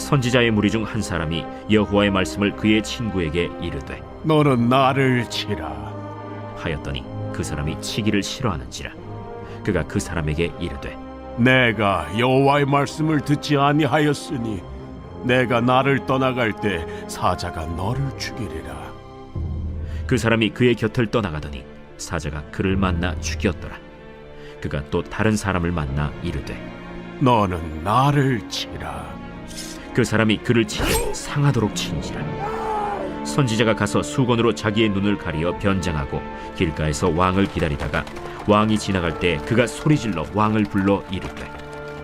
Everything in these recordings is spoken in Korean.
선지자의 무리 중 한 사람이 여호와의 말씀을 그의 친구에게 이르되 너는 나를 치라. 하였더니 그 사람이 치기를 싫어하는지라. 그가 그 사람에게 이르되 내가 여호와의 말씀을 듣지 아니하였으니 내가 나를 떠나갈 때 사자가 너를 죽이리라. 그 사람이 그의 곁을 떠나가더니 사자가 그를 만나 죽였더라. 그가 또 다른 사람을 만나 이르되 너는 나를 치라. 그 사람이 그를 치되 상하도록 친지라. 선지자가 가서 수건으로 자기의 눈을 가리어 변장하고 길가에서 왕을 기다리다가 왕이 지나갈 때 그가 소리질러 왕을 불러 이르되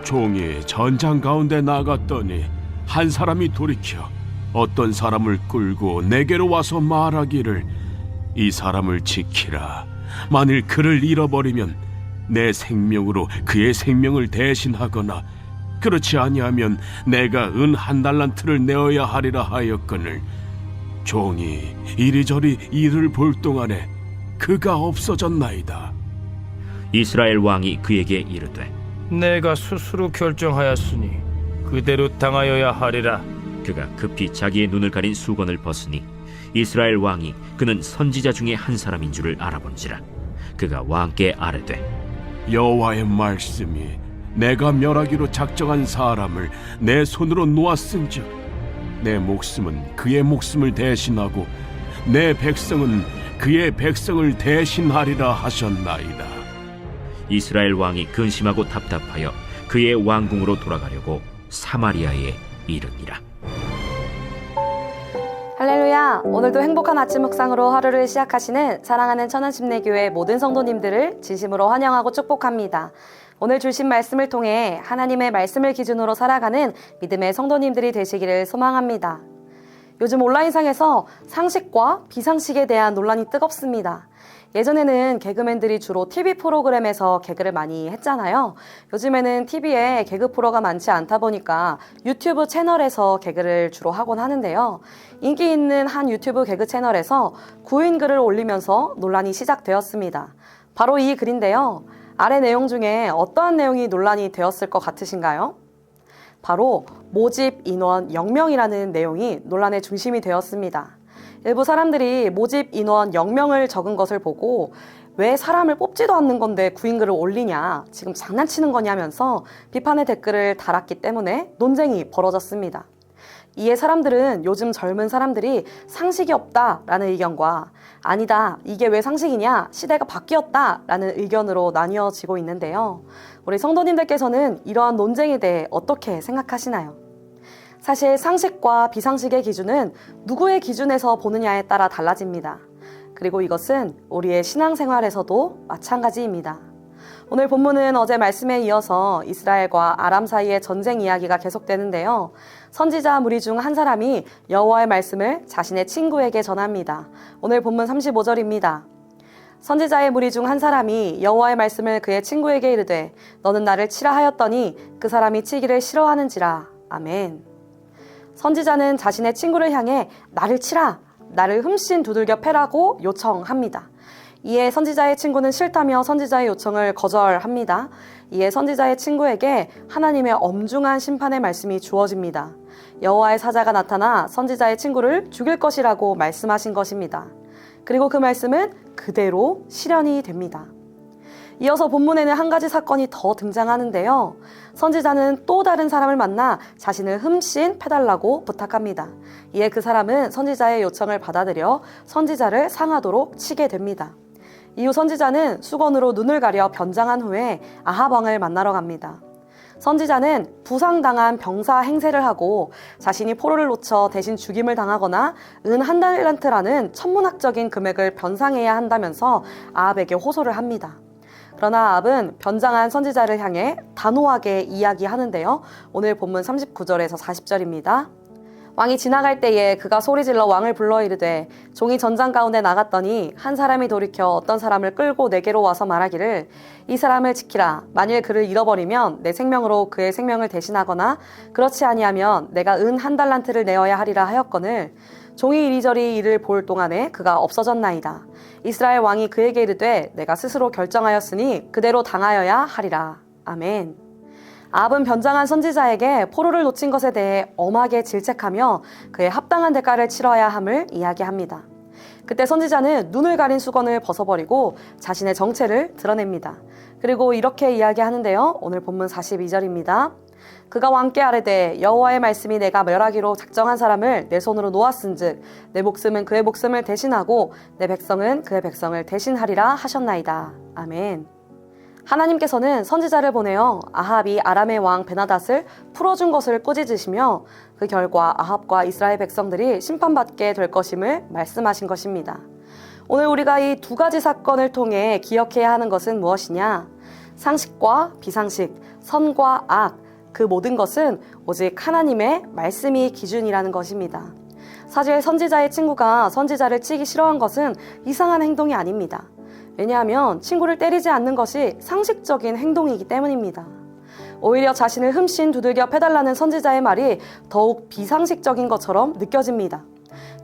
종이 전장 가운데 나갔더니 한 사람이 돌이켜 어떤 사람을 끌고 내게로 와서 말하기를 이 사람을 지키라. 만일 그를 잃어버리면 내 생명으로 그의 생명을 대신하거나 그렇지 아니하면 내가 은 1달란트를 내어야 하리라 하였거늘 종이 이리저리 이를 볼 동안에 그가 없어졌나이다. 이스라엘 왕이 그에게 이르되 내가 스스로 결정하였으니 그대로 당하여야 하리라. 그가 급히 자기의 눈을 가린 수건을 벗으니 이스라엘 왕이 그는 선지자 중에 한 사람인 줄을 알아본지라. 그가 왕께 아뢰되 여호와의 말씀이 내가 멸하기로 작정한 사람을 내 손으로 놓았은즉 내 목숨은 그의 목숨을 대신하고 내 백성은 그의 백성을 대신하리라 하셨나이다. 이스라엘 왕이 근심하고 답답하여 그의 왕궁으로 돌아가려고 사마리아에 이르니라. 할렐루야! 오늘도 행복한 아침 묵상으로 하루를 시작하시는 사랑하는 천안심내교회 모든 성도님들을 진심으로 환영하고 축복합니다. 오늘 주신 말씀을 통해 하나님의 말씀을 기준으로 살아가는 믿음의 성도님들이 되시기를 소망합니다. 요즘 온라인상에서 상식과 비상식에 대한 논란이 뜨겁습니다. 예전에는 개그맨들이 주로 TV 프로그램에서 개그를 많이 했잖아요. 요즘에는 TV에 개그 프로가 많지 않다 보니까 유튜브 채널에서 개그를 주로 하곤 하는데요. 인기 있는 한 유튜브 개그 채널에서 구인 글을 올리면서 논란이 시작되었습니다. 바로 이 글인데요. 아래 내용 중에 어떠한 내용이 논란이 되었을 것 같으신가요? 바로 모집 인원 0명이라는 내용이 논란의 중심이 되었습니다. 일부 사람들이 모집 인원 0명을 적은 것을 보고 왜 사람을 뽑지도 않는 건데 구인글을 올리냐, 지금 장난치는 거냐면서 비판의 댓글을 달았기 때문에 논쟁이 벌어졌습니다. 이에 사람들은 요즘 젊은 사람들이 상식이 없다라는 의견과 아니다, 이게 왜 상식이냐, 시대가 바뀌었다라는 의견으로 나뉘어지고 있는데요. 우리 성도님들께서는 이러한 논쟁에 대해 어떻게 생각하시나요? 사실 상식과 비상식의 기준은 누구의 기준에서 보느냐에 따라 달라집니다. 그리고 이것은 우리의 신앙생활에서도 마찬가지입니다. 오늘 본문은 어제 말씀에 이어서 이스라엘과 아람 사이의 전쟁 이야기가 계속되는데요. 선지자 무리 중 한 사람이 여호와의 말씀을 자신의 친구에게 전합니다. 오늘 본문 35절입니다. 선지자의 무리 중 한 사람이 여호와의 말씀을 그의 친구에게 이르되 너는 나를 치라 하였더니 그 사람이 치기를 싫어하는지라. 아멘. 선지자는 자신의 친구를 향해 나를 치라, 나를 흠씬 두들겨 패라고 요청합니다. 이에 선지자의 친구는 싫다며 선지자의 요청을 거절합니다. 이에 선지자의 친구에게 하나님의 엄중한 심판의 말씀이 주어집니다. 여호와의 사자가 나타나 선지자의 친구를 죽일 것이라고 말씀하신 것입니다. 그리고 그 말씀은 그대로 실현이 됩니다. 이어서 본문에는 한 가지 사건이 더 등장하는데요. 선지자는 또 다른 사람을 만나 자신을 흠씬 패달라고 부탁합니다. 이에 그 사람은 선지자의 요청을 받아들여 선지자를 상하도록 치게 됩니다. 이후 선지자는 수건으로 눈을 가려 변장한 후에 아합 왕을 만나러 갑니다. 선지자는 부상당한 병사 행세를 하고 자신이 포로를 놓쳐 대신 죽임을 당하거나 은 1달란트라는 천문학적인 금액을 변상해야 한다면서 아합에게 호소를 합니다. 그러나 아합은 변장한 선지자를 향해 단호하게 이야기하는데요. 오늘 본문 39절에서 40절입니다. 왕이 지나갈 때에 그가 소리질러 왕을 불러 이르되 종이 전장 가운데 나갔더니 한 사람이 돌이켜 어떤 사람을 끌고 내게로 와서 말하기를 이 사람을 지키라. 만일 그를 잃어버리면 내 생명으로 그의 생명을 대신하거나 그렇지 아니하면 내가 은 1달란트를 내어야 하리라 하였거늘 종이 이리저리 이를 볼 동안에 그가 없어졌나이다. 이스라엘 왕이 그에게 이르되 내가 스스로 결정하였으니 그대로 당하여야 하리라. 아멘. 아합은 변장한 선지자에게 포로를 놓친 것에 대해 엄하게 질책하며 그에 합당한 대가를 치러야 함을 이야기합니다. 그때 선지자는 눈을 가린 수건을 벗어버리고 자신의 정체를 드러냅니다. 그리고 이렇게 이야기하는데요. 오늘 본문 42절입니다. 그가 왕께 아뢰되 여호와의 말씀이 내가 멸하기로 작정한 사람을 내 손으로 놓았은즉 내 목숨은 그의 목숨을 대신하고 내 백성은 그의 백성을 대신하리라 하셨나이다. 아멘. 하나님께서는 선지자를 보내어 아합이 아람의 왕 베나닷을 풀어준 것을 꾸짖으시며 그 결과 아합과 이스라엘 백성들이 심판받게 될 것임을 말씀하신 것입니다. 오늘 우리가 이 두 가지 사건을 통해 기억해야 하는 것은 무엇이냐? 상식과 비상식, 선과 악, 그 모든 것은 오직 하나님의 말씀이 기준이라는 것입니다. 사실 선지자의 친구가 선지자를 치기 싫어한 것은 이상한 행동이 아닙니다. 왜냐하면 친구를 때리지 않는 것이 상식적인 행동이기 때문입니다. 오히려 자신을 흠씬 두들겨 패달라는 선지자의 말이 더욱 비상식적인 것처럼 느껴집니다.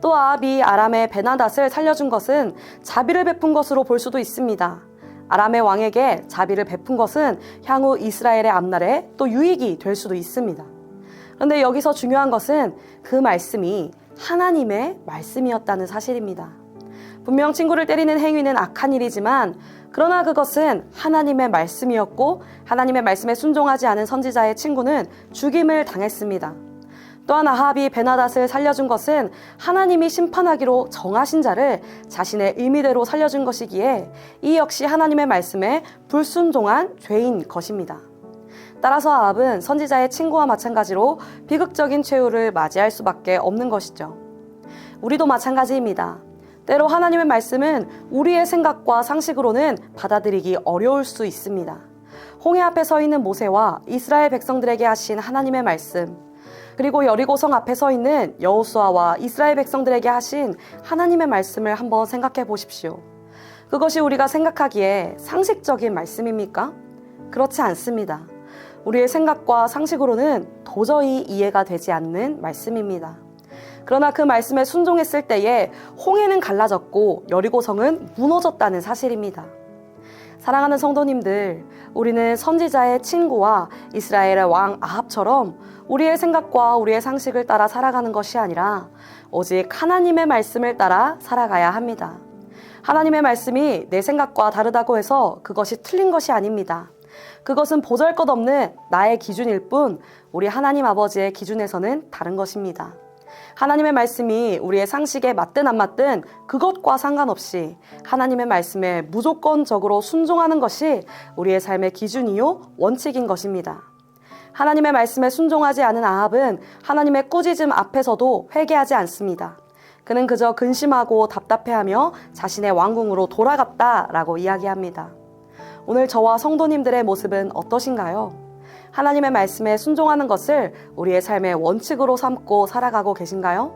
또 아합이 아람의 베나닷을 살려준 것은 자비를 베푼 것으로 볼 수도 있습니다. 아람의 왕에게 자비를 베푼 것은 향후 이스라엘의 앞날에 또 유익이 될 수도 있습니다. 그런데 여기서 중요한 것은 그 말씀이 하나님의 말씀이었다는 사실입니다. 분명 친구를 때리는 행위는 악한 일이지만 그러나 그것은 하나님의 말씀이었고 하나님의 말씀에 순종하지 않은 선지자의 친구는 죽임을 당했습니다. 또한 아합이 베나닷을 살려준 것은 하나님이 심판하기로 정하신 자를 자신의 의미대로 살려준 것이기에 이 역시 하나님의 말씀에 불순종한 죄인 것입니다. 따라서 아합은 선지자의 친구와 마찬가지로 비극적인 최후를 맞이할 수밖에 없는 것이죠. 우리도 마찬가지입니다. 때로 하나님의 말씀은 우리의 생각과 상식으로는 받아들이기 어려울 수 있습니다. 홍해 앞에 서 있는 모세와 이스라엘 백성들에게 하신 하나님의 말씀, 그리고 여리고성 앞에 서 있는 여호수아와 이스라엘 백성들에게 하신 하나님의 말씀을 한번 생각해 보십시오. 그것이 우리가 생각하기에 상식적인 말씀입니까? 그렇지 않습니다. 우리의 생각과 상식으로는 도저히 이해가 되지 않는 말씀입니다. 그러나 그 말씀에 순종했을 때에 홍해는 갈라졌고 여리고성은 무너졌다는 사실입니다. 사랑하는 성도님들, 우리는 선지자의 친구와 이스라엘의 왕 아합처럼 우리의 생각과 우리의 상식을 따라 살아가는 것이 아니라 오직 하나님의 말씀을 따라 살아가야 합니다. 하나님의 말씀이 내 생각과 다르다고 해서 그것이 틀린 것이 아닙니다. 그것은 보잘것없는 나의 기준일 뿐 우리 하나님 아버지의 기준에서는 다른 것입니다. 하나님의 말씀이 우리의 상식에 맞든 안 맞든 그것과 상관없이 하나님의 말씀에 무조건적으로 순종하는 것이 우리의 삶의 기준이요 원칙인 것입니다. 하나님의 말씀에 순종하지 않은 아합은 하나님의 꾸짖음 앞에서도 회개하지 않습니다. 그는 그저 근심하고 답답해하며 자신의 왕궁으로 돌아갔다라고 이야기합니다. 오늘 저와 성도님들의 모습은 어떠신가요? 하나님의 말씀에 순종하는 것을 우리의 삶의 원칙으로 삼고 살아가고 계신가요?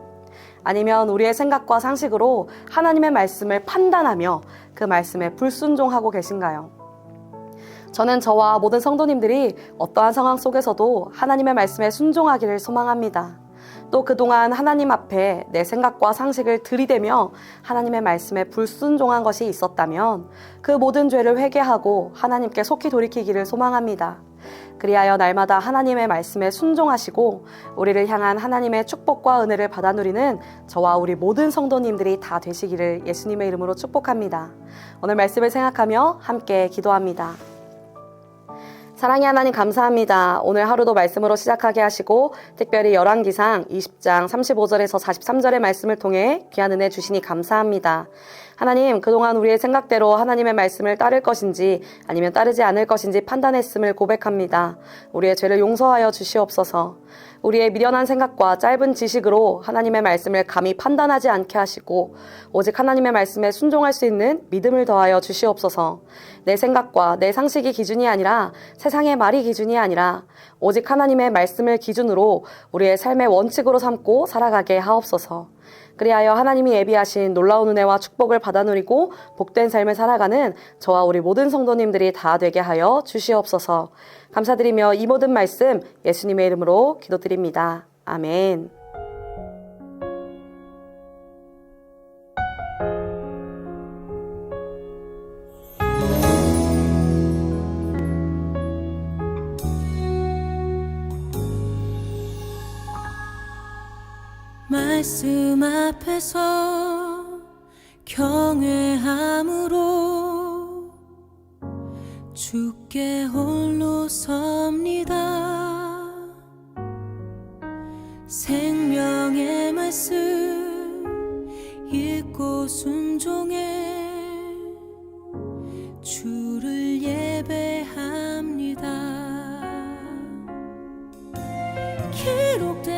아니면 우리의 생각과 상식으로 하나님의 말씀을 판단하며 그 말씀에 불순종하고 계신가요? 저는 저와 모든 성도님들이 어떠한 상황 속에서도 하나님의 말씀에 순종하기를 소망합니다. 또 그동안 하나님 앞에 내 생각과 상식을 들이대며 하나님의 말씀에 불순종한 것이 있었다면 그 모든 죄를 회개하고 하나님께 속히 돌이키기를 소망합니다. 그리하여 날마다 하나님의 말씀에 순종하시고 우리를 향한 하나님의 축복과 은혜를 받아 누리는 저와 우리 모든 성도님들이 다 되시기를 예수님의 이름으로 축복합니다. 오늘 말씀을 생각하며 함께 기도합니다. 사랑의 하나님 감사합니다. 오늘 하루도 말씀으로 시작하게 하시고 특별히 열왕기상 20장 35절에서 43절의 말씀을 통해 귀한 은혜 주시니 감사합니다. 하나님, 그동안 우리의 생각대로 하나님의 말씀을 따를 것인지 아니면 따르지 않을 것인지 판단했음을 고백합니다. 우리의 죄를 용서하여 주시옵소서. 우리의 미련한 생각과 짧은 지식으로 하나님의 말씀을 감히 판단하지 않게 하시고 오직 하나님의 말씀에 순종할 수 있는 믿음을 더하여 주시옵소서. 내 생각과 내 상식이 기준이 아니라 세상의 말이 기준이 아니라 오직 하나님의 말씀을 기준으로 우리의 삶의 원칙으로 삼고 살아가게 하옵소서. 그리하여 하나님이 예비하신 놀라운 은혜와 축복을 받아 누리고 복된 삶을 살아가는 저와 우리 모든 성도님들이 다 되게 하여 주시옵소서. 감사드리며 이 모든 말씀 예수님의 이름으로 기도드립니다. 아멘. 말씀 앞에서 경외함으로 주께 홀로 섭니다. 생명의 말씀 읽고 순종해 주를 예배합니다. 기록된